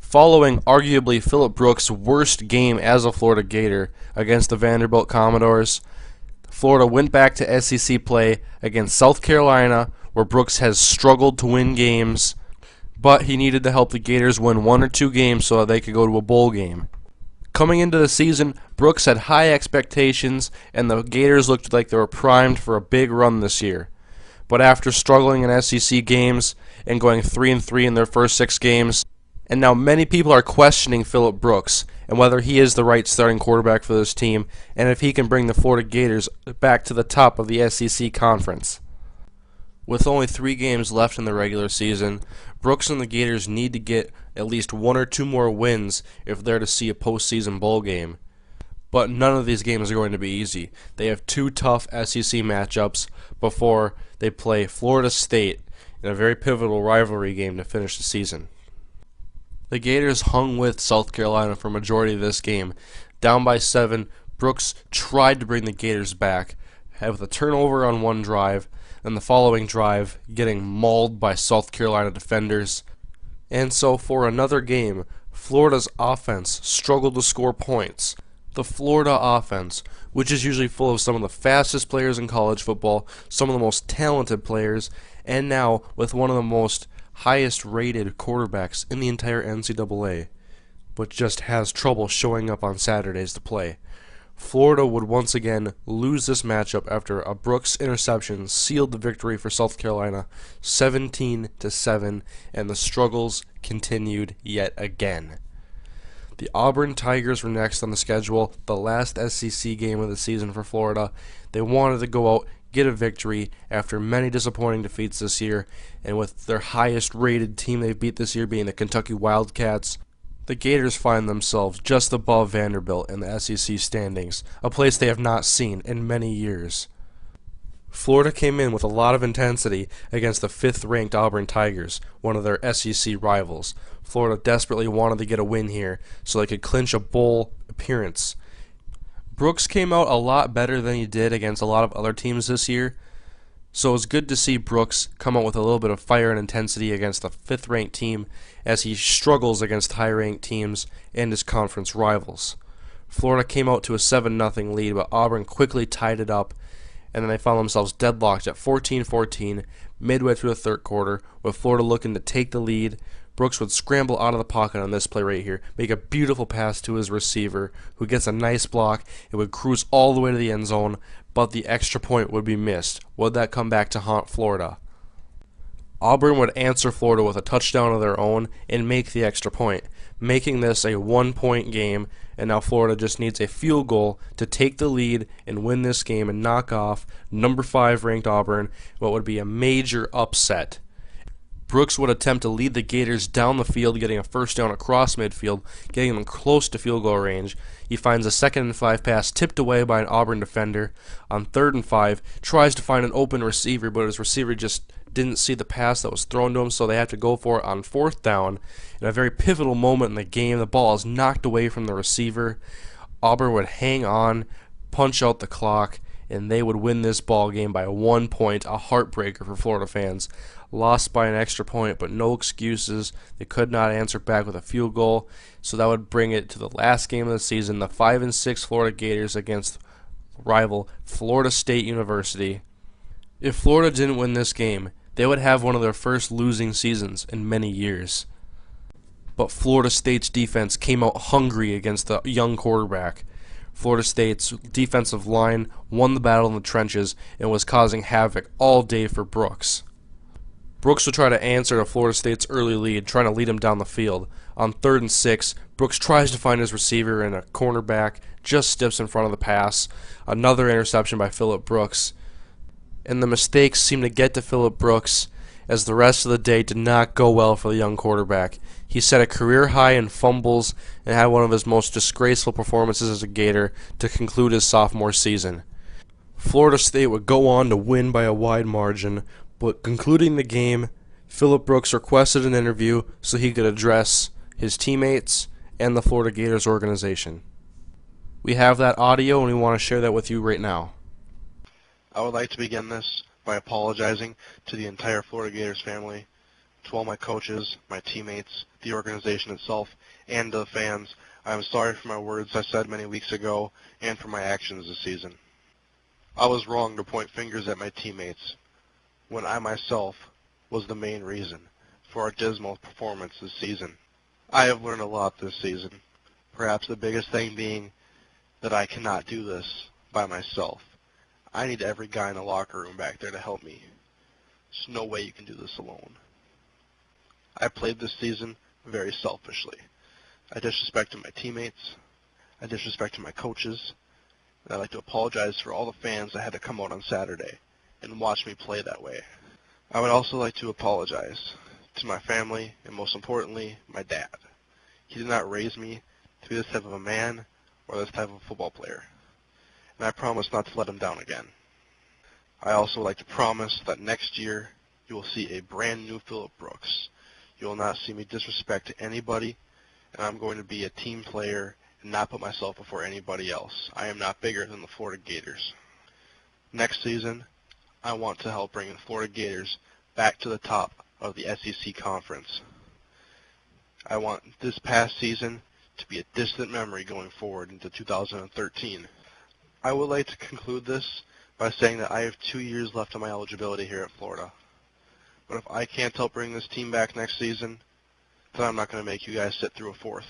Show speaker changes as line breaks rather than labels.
Following arguably Phillip Brooks' worst game as a Florida Gator against the Vanderbilt Commodores, Florida went back to SEC play against South Carolina, where Brooks has struggled to win games, but he needed to help the Gators win one or two games so that they could go to a bowl game. Coming into the season, Brooks had high expectations, and the Gators looked like they were primed for a big run this year. But after struggling in SEC games and going 3-3 in their first 6 games, and now many people are questioning Phillip Brooks and whether he is the right starting quarterback for this team and if he can bring the Florida Gators back to the top of the SEC conference. With only 3 games left in the regular season, Brooks and the Gators need to get at least 1 or 2 more wins if they're to see a postseason bowl game. But none of these games are going to be easy. They have 2 tough SEC matchups before they play Florida State in a very pivotal rivalry game to finish the season. The Gators hung with South Carolina for a majority of this game. Down by 7, Brooks tried to bring the Gators back, with a turnover on one drive, and the following drive getting mauled by South Carolina defenders. And so for another game, Florida's offense struggled to score points. The Florida offense, which is usually full of some of the fastest players in college football, some of the most talented players, and now with one of the most highest rated quarterbacks in the entire NCAA, but just has trouble showing up on Saturdays to play. Florida would once again lose this matchup after a Brooks interception sealed the victory for South Carolina 17-7, and the struggles continued yet again. The Auburn Tigers were next on the schedule, the last SEC game of the season for Florida. They wanted to go out, get a victory after many disappointing defeats this year, and with their highest rated team they've beat this year being the Kentucky Wildcats, the Gators find themselves just above Vanderbilt in the SEC standings, a place they have not seen in many years. Florida came in with a lot of intensity against the 5th-ranked Auburn Tigers, one of their SEC rivals. Florida desperately wanted to get a win here so they could clinch a bowl appearance. Brooks came out a lot better than he did against a lot of other teams this year, so it was good to see Brooks come out with a little bit of fire and intensity against the 5th-ranked team as he struggles against high-ranked teams and his conference rivals. Florida came out to a 7-0 lead, but Auburn quickly tied it up, and then they found themselves deadlocked at 14-14 midway through the third quarter, with Florida looking to take the lead. Brooks would scramble out of the pocket on this play right here, make a beautiful pass to his receiver, who gets a nice block. It would cruise all the way to the end zone, but the extra point would be missed. Would that come back to haunt Florida? Auburn would answer Florida with a touchdown of their own and make the extra point, making this a 1-point game, and now Florida just needs a field goal to take the lead and win this game and knock off number 5 ranked Auburn, what would be a major upset. Brooks would attempt to lead the Gators down the field, getting a first down across midfield, getting them close to field goal range. He finds a 2nd and 5 pass tipped away by an Auburn defender. On 3rd and 5, tries to find an open receiver, but his receiver just didn't see the pass that was thrown to him, so they have to go for it on 4th down. In a very pivotal moment in the game, the ball is knocked away from the receiver. Auburn would hang on, punch out the clock, and they would win this ball game by 1 point, a heartbreaker for Florida fans. Lost by an extra point, but no excuses. They could not answer back with a field goal, so that would bring it to the last game of the season, the 5-6 Florida Gators against rival Florida State University. If Florida didn't win this game, they would have one of their first losing seasons in many years. But Florida State's defense came out hungry against the young quarterback. Florida State's defensive line won the battle in the trenches and was causing havoc all day for Brooks. Brooks would try to answer to Florida State's early lead, trying to lead him down the field. On 3rd and 6, Brooks tries to find his receiver, and a cornerback just steps in front of the pass. Another interception by Phillip Brooks. And the mistakes seem to get to Phillip Brooks as the rest of the day did not go well for the young quarterback. He set a career high in fumbles and had one of his most disgraceful performances as a Gator to conclude his sophomore season. Florida State would go on to win by a wide margin, but concluding the game, Phillip Brooks requested an interview so he could address his teammates and the Florida Gators organization. We have that audio and we want to share that with you right now.
I would like to begin this by apologizing to the entire Florida Gators family To all my coaches, my teammates, the organization itself, and the fans, I am sorry for my words I said many weeks ago and for my actions this season. I was wrong to point fingers at my teammates when I myself was the main reason for our dismal performance this season. I have learned a lot this season, perhaps the biggest thing being that I cannot do this by myself. I need every guy in the locker room back there to help me. There's no way you can do this alone. I played this season very selfishly. I disrespected my teammates. I disrespected my coaches. And I'd like to apologize for all the fans that had to come out on Saturday and watch me play that way. I would also like to apologize to my family and, most importantly, my dad. He did not raise me to be this type of a man or this type of football player, and I promise not to let him down again. I also would like to promise that next year you will see a brand new Phillip Brooks. You will not see me disrespect anybody, and I'm going to be a team player and not put myself before anybody else. I am not bigger than the Florida Gators. Next season, I want to help bring the Florida Gators back to the top of the SEC Conference. I want this past season to be a distant memory going forward into 2013. I would like to conclude this by saying that I have 2 years left of my eligibility here at Florida. But if I can't help bring this team back next season, then I'm not going to make you guys sit through a fourth.